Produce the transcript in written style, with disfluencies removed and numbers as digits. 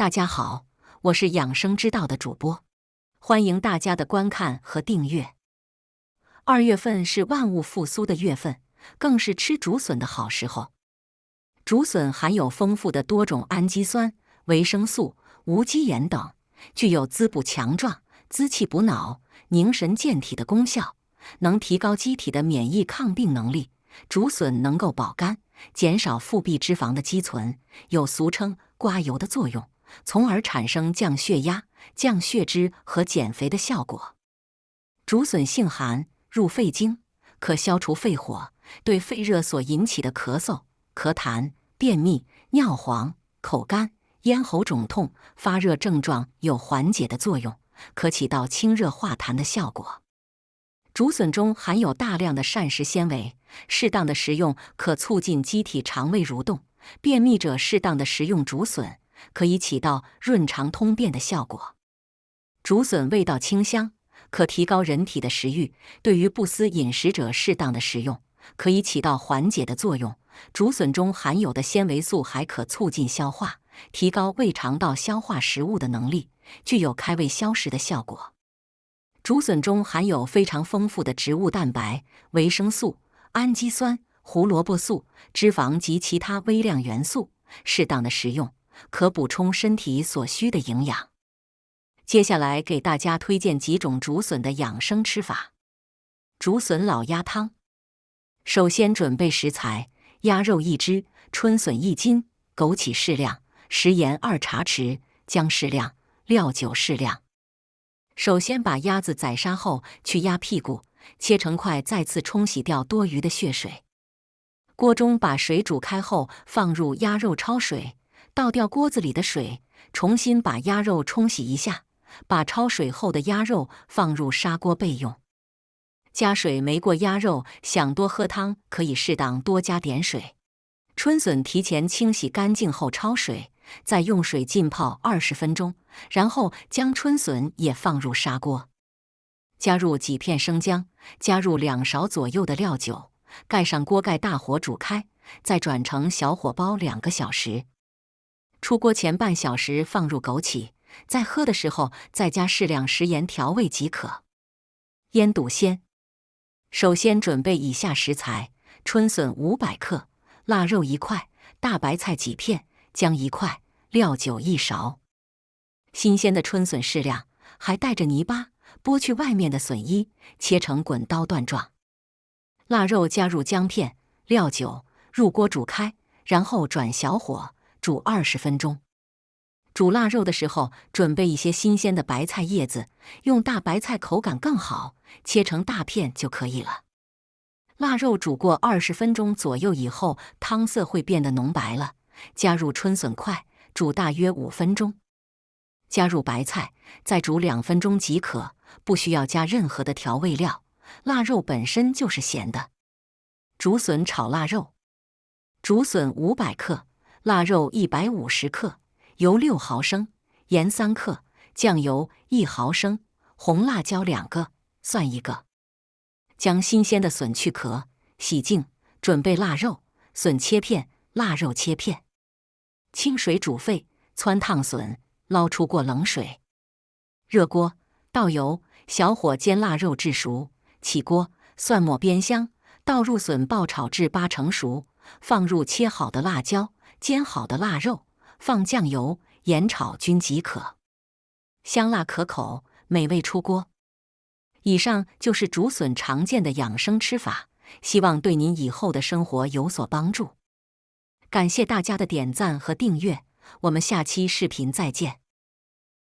大家好，我是养生之道的主播，欢迎大家的观看和订阅。2月份是万物复苏的月份，更是吃竹笋的好时候。竹笋含有丰富的多种氨基酸、维生素、无机盐等，具有滋补强壮、滋气补脑、凝神健体的功效，能提高机体的免疫抗病能力。竹笋能够保肝，减少腹壁脂肪的积存，有俗称刮油的作用，从而产生降血压、降血脂和减肥的效果。竹笋性寒，入肺经，可消除肺火，对肺热所引起的咳嗽、咳痰、便秘、尿黄、口干、咽喉肿痛、发热症状有缓解的作用，可起到清热化痰的效果。竹笋中含有大量的膳食纤维，适当的食用可促进机体肠胃蠕动。便秘者适当的食用竹笋，可以起到润肠通便的效果。竹笋味道清香，可提高人体的食欲，对于不思饮食者适当的食用，可以起到缓解的作用。竹笋中含有的纤维素还可促进消化，提高胃肠道消化食物的能力，具有开胃消食的效果。竹笋中含有非常丰富的植物蛋白、维生素、氨基酸、胡萝卜素、脂肪及其他微量元素，适当的食用，可补充身体所需的营养。接下来给大家推荐几种竹笋的养生吃法。竹笋老鸭汤。首先准备食材：鸭肉1只，春笋1斤，枸杞适量，食盐2茶匙，姜适量，料酒适量。首先把鸭子宰杀后去鸭屁股，切成块，再次冲洗掉多余的血水。锅中把水煮开后，放入鸭肉焯水，倒掉锅子里的水，重新把鸭肉冲洗一下，把焯水后的鸭肉放入砂锅备用。加水没过鸭肉，想多喝汤可以适当多加点水。春笋提前清洗干净后焯水，再用水浸泡20分钟，然后将春笋也放入砂锅，加入几片生姜，加入2勺左右的料酒，盖上锅盖，大火煮开，再转成小火煲2个小时。出锅前半小时放入枸杞，在喝的时候再加适量食盐调味即可。腌笃鲜。首先准备以下食材：春笋500克，腊肉1块，大白菜几片，姜1块，料酒1勺。新鲜的春笋适量，还带着泥巴，剥去外面的笋衣，切成滚刀段状。腊肉加入姜片、料酒，入锅煮开，然后转小火煮20分钟。煮腊肉的时候，准备一些新鲜的白菜叶子，用大白菜口感更好，切成大片就可以了。腊肉煮过20分钟左右以后，汤色会变得浓白了，加入春笋块，煮大约5分钟。加入白菜，再煮2分钟即可，不需要加任何的调味料，腊肉本身就是咸的。竹笋炒腊肉。竹笋500克，腊肉150克，油6毫升，盐3克，酱油1毫升，红辣椒2个，蒜1个。将新鲜的笋去壳，洗净，准备腊肉，笋切片，腊肉切片。清水煮沸，汆烫笋，捞出过冷水。热锅，倒油，小火煎腊肉至熟，起锅，蒜末煸香，倒入笋爆炒至8成熟，放入切好的辣椒，煎好的腊肉，放酱油、盐炒均即可。香辣可口，美味出锅。以上就是竹笋常见的养生吃法，希望对您以后的生活有所帮助。感谢大家的点赞和订阅，我们下期视频再见。